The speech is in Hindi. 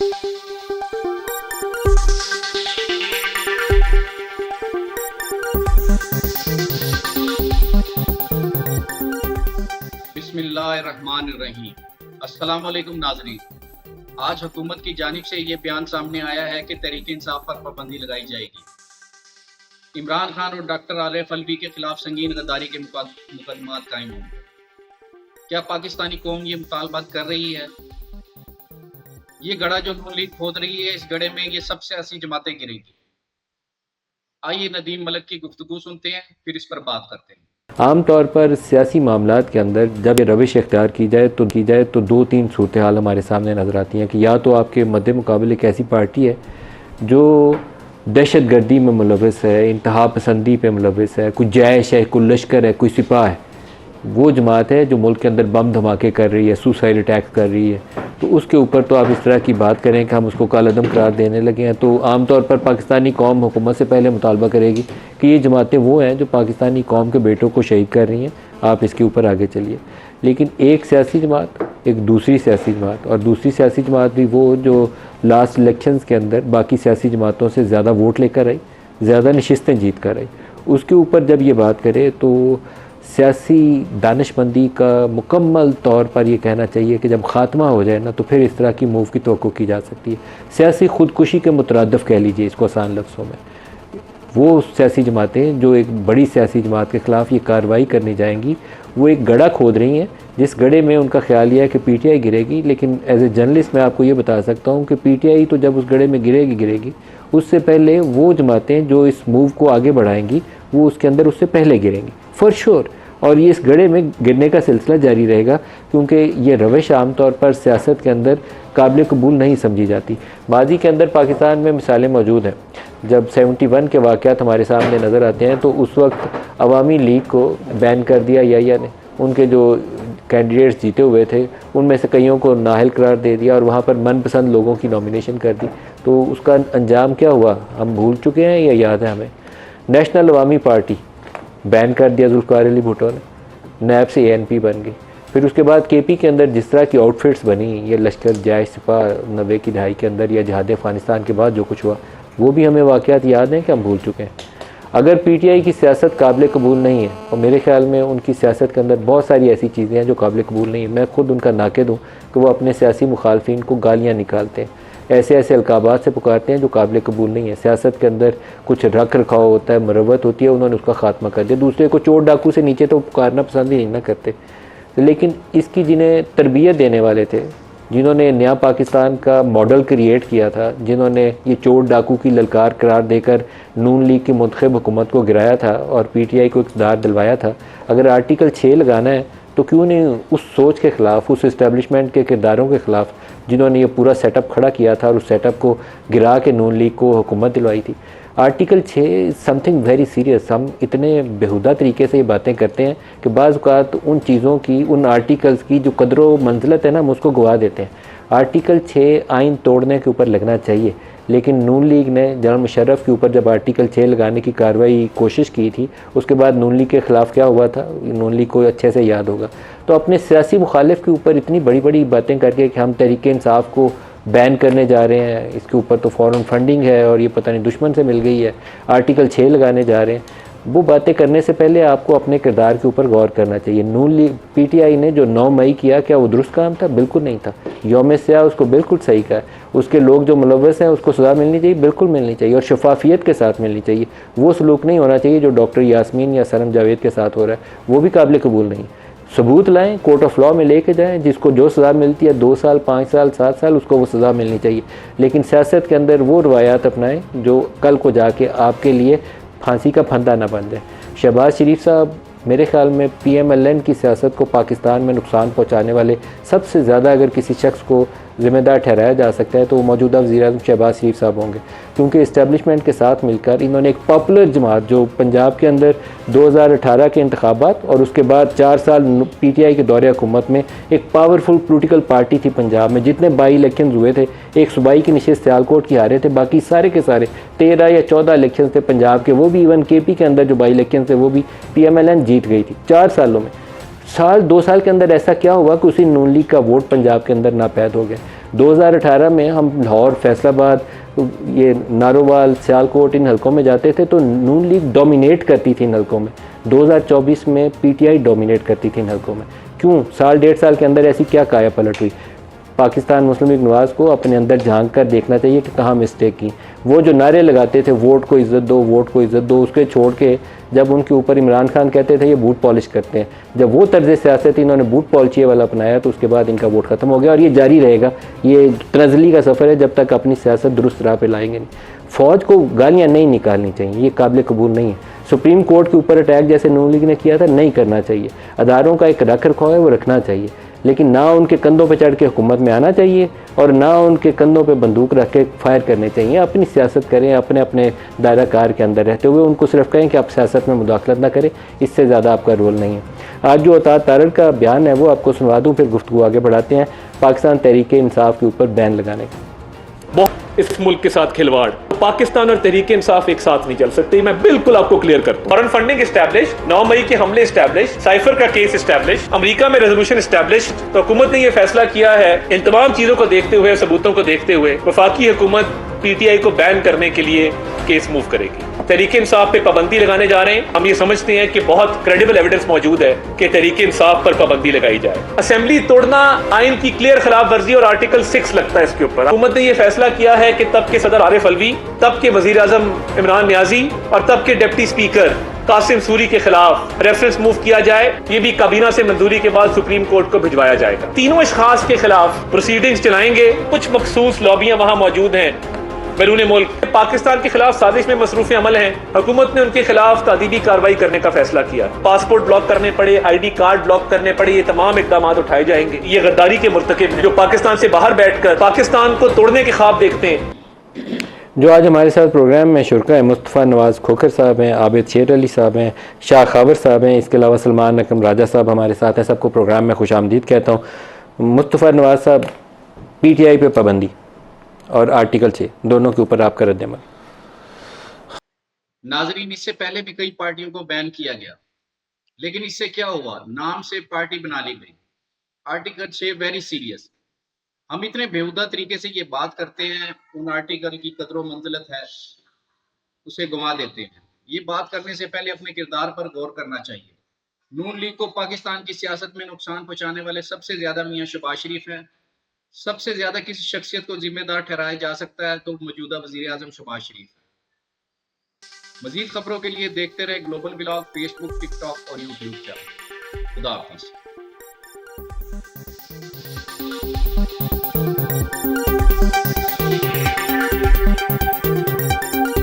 बिस्मिल्लाहिर्रहमानिर्रहीम। अस्सलाम वालेकुम नाज़रीन। आज हुकूमत की जानिब से ये बयान सामने आया है कि तहरीक-ए-इंसाफ पर पाबंदी लगाई जाएगी। इमरान खान और डॉक्टर आरिफ अलवी के खिलाफ संगीन गद्दारी के मुकदमात कायम होंगे। क्या पाकिस्तानी कौम ये मुतालबा कर रही है? ये गड़ा जो नून लीग खोद रही है, इस गड़े में ये सब सियासी जमातें गिरेंगी। आइए नदीम मलिक की गुफ्तगू सुनते हैं, फिर इस पर बात करते हैं। आम तौर पर सियासी मामलात के अंदर जब ये रविश इख्तियार की जाए तो दो तीन सूरत हाल हमारे सामने नज़र आती हैं कि या तो आपके मद्दे मुकाबले एक ऐसी पार्टी है जो दहशत गर्दी में मुलविस है, इंतहा पसंदी पे मुलविस है, कोई जैश है, कोई लश्कर है, कोई सिपाह है, वो जमात है जो मुल्क के अंदर बम धमाके कर रही है, सुसाइड अटैक कर रही है। तो उसके ऊपर तो आप इस तरह की बात करें कि हम उसको कालअदम करार देने लगे हैं, तो आम तौर पर पाकिस्तानी कौम हुकूमत से पहले मुतालबा करेगी कि ये जमातें वो हैं जो पाकिस्तानी कौम के बेटों को शहीद कर रही हैं, आप इसके ऊपर आगे चलिए। लेकिन एक सियासी जमात, एक दूसरी सियासी जमात, और दूसरी सियासी जमात भी वो जो लास्ट इलेक्शंस के अंदर बाकी सियासी जमातों से ज़्यादा वोट लेकर आई, ज़्यादा नशिस्तें जीत कर आई, उसके ऊपर जब ये बात करें तो सियासी दानिशमंदी का मुकम्मल तौर पर ये कहना चाहिए कि जब ख़ात्मा हो जाए ना तो फिर इस तरह की मूव की तवक्को की जा सकती है। सियासी ख़ुदकुशी के मुतरद्दिफ़ कह लीजिए इसको आसान लफ्ज़ों में। वो सियासी जमातें जो एक बड़ी सियासी जमात के ख़िलाफ़ ये कार्रवाई करने जाएंगी, वो एक गड़ा खोद रही हैं जिस गड़े में उनका ख्याल यह है कि पीटीआई गिरेगी। लेकिन एज ए जर्नलिस्ट मैं आपको ये बता सकता हूँ कि पीटीआई तो जब उस गड़े में गिरेगी उससे पहले वो जमातें जो इस मूव को आगे बढ़ाएंगी वो उसके अंदर उससे पहले गिरेंगी फॉर श्योर। और ये इस गड़े में गिरने का सिलसिला जारी रहेगा क्योंकि ये रविश आम तौर पर सियासत के अंदर काबिल कबूल नहीं समझी जाती। माजी के अंदर पाकिस्तान में मिसालें मौजूद हैं। जब 71 के वाक़यात हमारे सामने नज़र आते हैं तो उस वक्त अवामी लीग को बैन कर दिया या ने, उनके जो कैंडिडेट्स जीते हुए थे उनमें से कईयों को नाअहल करार दे दिया और वहाँ पर मनपसंद लोगों की नॉमिनेशन कर दी। तो उसका अंजाम क्या हुआ हम भूल चुके हैं या याद है हमें? नेशनल अवामी पार्टी बैन कर दिया जुल्फ़िकार अली भुट्टो ने, नैब से एएनपी बन गई। फिर उसके बाद केपी के अंदर जिस तरह की आउटफिट्स बनी, ये लश्कर जैश सिपा 90 की दहाई के अंदर या जिहाद अफ़गानिस्तान के बाद जो कुछ हुआ वो भी हमें वाक़यात याद हैं कि हम भूल चुके हैं। अगर पीटीआई की सियासत काबिल कबूल नहीं है, और मेरे ख़्याल में उनकी सियासत के अंदर बहुत सारी ऐसी चीज़ें हैं जो काबिल कबूल नहीं है, मैं खुद उनका नाक़िद हूँ कि वो अपने सियासी मुखालफिन को गालियाँ निकालते हैं, ऐसे ऐसे अलकाबात से पुकारते हैं जो काबिल कबूल नहीं है। सियासत के अंदर कुछ रख रखाव होता है, मरवत होती है, उन्होंने उसका ख़ात्मा कर दिया। दूसरे को चोर डाकू से नीचे तो पुकारना पसंद ही नहीं ना करते। लेकिन इसकी जिन्हें तरबियत देने वाले थे, जिन्होंने नया पाकिस्तान का मॉडल क्रिएट किया था, जिन्होंने ये चोर डाकू की ललकार करार देकर नून लीग की मुंतखब हुकूमत को गिराया था और पीटीआई को इक़्तिदार दिलवाया था, अगर आर्टिकल 6 लगाना है तो क्यों नहीं उस सोच के ख़िलाफ़, उस इस्टेब्लिशमेंट के किरदारों के ख़िलाफ़ जिन्होंने ये पूरा सेटअप खड़ा किया था और उस सेटअप को गिरा के नून लीग को हुकूमत दिलवाई थी। Article 6 something very serious. हम इतने बेहुदा तरीके से ये बातें करते हैं कि बाज़ औक़ात उन चीज़ों की, उन आर्टिकल्स की जो कदर मंजिलत है ना, हम उसको गवा देते हैं। आर्टिकल 6 आइन तोड़ने के ऊपर लगना चाहिए, लेकिन नून लीग ने जनरल मुशर्रफ के ऊपर जब आर्टिकल 6 लगाने की कार्रवाई कोशिश की थी, उसके बाद नून लीग के ख़िलाफ़ क्या हुआ था, नून लीग को अच्छे से याद होगा। तो अपने सियासी मुखालिफ के ऊपर इतनी बड़ी बड़ी बातें करके कि हम तहरीक-ए-इंसाफ को बैन करने जा रहे हैं, इसके ऊपर तो फ़ॉरेन फंडिंग है और ये पता नहीं दुश्मन से मिल गई है, आर्टिकल 6 लगाने जा रहे हैं, वो बातें करने से पहले आपको अपने किरदार के ऊपर गौर करना चाहिए। नून लीग पीटीआई ने जो 9 मई किया, क्या वो दुरुस्त काम था? बिल्कुल नहीं था। यौम स्याह उसको बिल्कुल सही कहा। उसके लोग जो मुलव्वस हैं उसको सज़ा मिलनी चाहिए, बिल्कुल मिलनी चाहिए, और शफाफियत के साथ मिलनी चाहिए। वो सलूक नहीं होना चाहिए जो डॉक्टर यास्मीन या सनम जावेद के साथ हो रहा है, वो भी काबिल कबूल नहीं। सबूत लाएं, कोर्ट ऑफ लॉ में लेके जाएं, जिसको जो सज़ा मिलती है 2 साल, 5 साल, 7 साल, उसको वो सज़ा मिलनी चाहिए। लेकिन सियासत के अंदर वो रवायात अपनाएं जो कल को जाके आपके लिए फांसी का फंदा ना बन जाए। शहबाज शरीफ साहब मेरे ख़्याल में पीएमएलएन की सियासत को पाकिस्तान में नुकसान पहुंचाने वाले सबसे ज़्यादा अगर किसी शख्स को ज़िम्मेदार ठहराया जा सकता है तो वो मौजूदा वज़ीर-ए-आज़म शहबाज शरीफ साहब होंगे, क्योंकि इस्टेब्लिशमेंट के साथ मिलकर इन्होंने एक पॉपुलर जमात जो पंजाब के अंदर 2018 के इंतखाबात और उसके बाद 4 साल पीटीआई के दौरे हुकूमत में एक पावरफुल पोलिटिकल पार्टी थी पंजाब में। जितने बाई इलेक्शन हुए थे, एक सूबाई की नशिस्त सियालकोट की हारे थे, बाकी सारे के सारे 13 या 14 इलेक्शन थे पंजाब के, वो भी इवन केपी के अंदर जो बाई इलेक्शन थे वो भी पीएमएलएन जीत गई थी 4 सालों में। 2 साल के अंदर ऐसा क्या हुआ कि उसी नून लीग का वोट पंजाब के अंदर नापैद हो गया। 2018 में हम लाहौर, फैसलाबाद, ये नारोवाल, सियालकोट, इन हलकों में जाते थे तो नून लीग डोमिनेट करती थी इन हलकों में। 2024 में पीटीआई डोमिनेट करती थी इन हलकों में। क्यों? साल 1.5 साल के अंदर ऐसी क्या काया पलट हुई? पाकिस्तान मुस्लिम लीग नवाज़ को अपने अंदर झांक कर देखना चाहिए कि कहाँ मिस्टेक की। वो जो नारे लगाते थे वोट को इज़्ज़त दो, वोट को इज़्ज़त दो, उसके छोड़ के जब उनके ऊपर इमरान खान कहते थे ये बूट पॉलिश करते हैं, जब वो तर्ज सियासत इन्होंने बूट पॉलिशी वाला अपनाया तो उसके बाद इनका वोट ख़त्म हो गया और ये जारी रहेगा। ये तनज़ली का सफ़र है जब तक अपनी सियासत दुरुस्त राह पर लाएंगे नहीं। फ़ौज को गालियाँ नहीं निकालनी चाहिए, ये काबिल कबूल नहीं है। सुप्रीम कोर्ट के ऊपर अटैक जैसे नून लीग ने किया था नहीं करना चाहिए। अदारों का एक रख रखाव है वो रखना चाहिए, लेकिन ना उनके कंधों पे चढ़ के हुकूमत में आना चाहिए और ना उनके कंधों पे बंदूक रख के फायर करने चाहिए। अपनी सियासत करें अपने अपने दायरा कार के अंदर रहते हुए। उनको सिर्फ कहें कि आप सियासत में मुदाखलत ना करें, इससे ज़्यादा आपका रोल नहीं है। आज जो अतात तारड़ का बयान है वो आपको सुनवा दूँ, फिर गुफ्तगू आगे बढ़ाते हैं। पाकिस्तान तहरीक इंसाफ के ऊपर बैन लगाने का इस मुल्क के साथ खिलवाड़, पाकिस्तान और तहरीक इंसाफ एक साथ नहीं चल सकते। मैं बिल्कुल आपको क्लियर करता हूं। फॉरेन फंडिंग एस्टैब्लिश, 9 मई के हमले एस्टैब्लिश, साइफर का केस एस्टैब्लिश, अमेरिका में रेजोल्यूशन एस्टैब्लिश। तो हुकूमत ने यह फैसला किया है, इन तमाम चीजों को देखते हुए, सबूतों को देखते हुए, वफाकी हुकूमत पीटीआई को बैन करने के लिए केस मूव करेगी। तहरीक इंसाफ पे पाबंदी लगाने जा रहे हैं। हम ये समझते हैं कि बहुत क्रेडिबल एविडेंस मौजूद है कि तहरीक इंसाफ पर पाबंदी लगाई जाए। असेंबली तोड़ना आइन की क्लियर खिलाफ वर्जी और आर्टिकल 6 लगता है इसके ऊपर। हुकूमत ने यह फैसला किया है कि तब के सदर आरिफ अलवी, तब के वजीर आजम इमरान नियाजी और तब के डिप्टी स्पीकर कासिम सूरी के खिलाफ रेफरेंस मूव किया जाए। ये भी काबीना से मंजूरी के बाद सुप्रीम कोर्ट को भिजवाया जाएगा। तीनों अशखास के खिलाफ प्रोसीडिंग्स चलाएंगे। कुछ मखसूस लॉबियां वहां मौजूद हैं बैरून मुल्क। पाकिस्तान के खिलाफ साजिश में मसरूफ अमल हैं। हुकूमत ने उनके खिलाफ तादीबी कार्रवाई करने का फैसला किया। पासपोर्ट ब्लॉक करने पड़े, ID कार्ड ब्लॉक करने पड़े, ये तमाम इकदाम उठाए जाएंगे। ये गद्दारी के मुर्तकिब हैं जो पाकिस्तान से बाहर बैठकर पाकिस्तान को तोड़ने के ख्वाब देखते हैं। जो आज हमारे साथ प्रोग्राम में शुरका है, मुस्तफ़ा नवाज़ खोखर साहब हैं, आबिद शेर अली साहब हैं, शाह खावर साहब हैं, इसके अलावा सलमान अकरम राजा साहब हमारे साथ हैं। सबको प्रोग्राम में खुश आमदीद कहता हूँ। मुस्तफ़ा नवाज़ साहब, PTI पे पाबंदी और आर्टिकल 6 दोनों के ऊपर आपका रद्द-ए-अमल। नाजरीन, इससे पहले भी कई पार्टियों को बैन किया गया, लेकिन इससे क्या हुआ? नाम से पार्टी बना ली गई। Article 6 very serious. हम इतने बेहुदा तरीके से ये बात करते हैं, उन आर्टिकल की कदर मंजिलत है उसे गंवा देते हैं। ये बात करने से पहले अपने किरदार पर गौर करना चाहिए। नून लीग को पाकिस्तान की सियासत में नुकसान पहुंचाने वाले सबसे ज्यादा मियां शहबाज शरीफ हैं। सबसे ज्यादा किसी शख्सियत को जिम्मेदार ठहराया जा सकता है तो मौजूदा वजीर आजम शहबाज शरीफ है। मजीद खबरों के लिए देखते रहे ग्लोबल ब्लॉग, फेसबुक, टिकटॉक और यूट्यूब चैनल। खुदा हाफिज़।